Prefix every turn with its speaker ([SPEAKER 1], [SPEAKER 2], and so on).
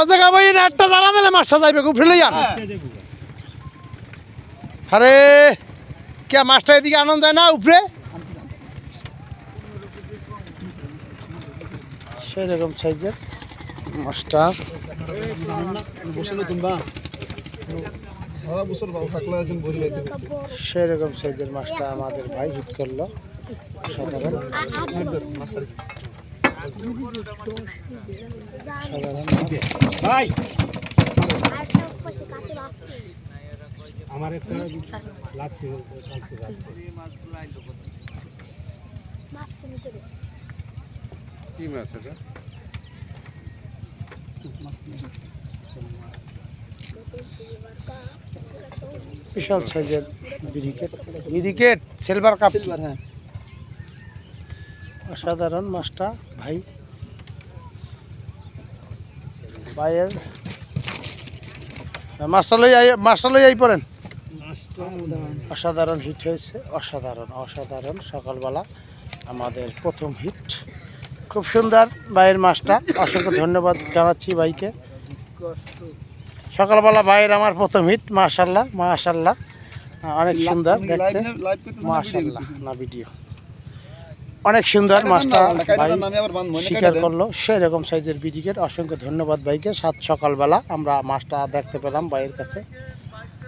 [SPEAKER 1] জায়গা ভাই একটা জানা দিলে মাছটা যাইবে উঠলে যান। আরে কে মাছটা এদিকে আনন্দ যায় না উপরে সেরকম সাইজের মাছটা সেরকম সাইজের মাছটা আমাদের ভাই হিট করলো সাধারণ ভাই আমার একটা লাগছে কি মাছ এটা বিশাল সাইজের ব্রিকেট সিলভার কাপ হ্যাঁ অসাধারণ মাছটা ভাই ভাইয়ের মাছটা লই আই পড়েন অসাধারণ হিট হয়েছে অসাধারণ সকালবেলা আমাদের প্রথম হিট খুব সুন্দর ভাইয়ের মাছটা অসংখ্য ধন্যবাদ জানাচ্ছি ভাইকে সকালবেলা ভাইয়ের আমার প্রথম হিট মাশাআল্লাহ অনেক সুন্দর দেখতে মাশাআল্লাহ না ভিডিও অনেক সুন্দর মাছটা ভাই শিকার করলো সেরকম সাইজের ব্রিকেট অসংখ্য ধন্যবাদ ভাইকে সকালবেলা আমরা মাছটা দেখতে পেলাম ভাইয়ের কাছে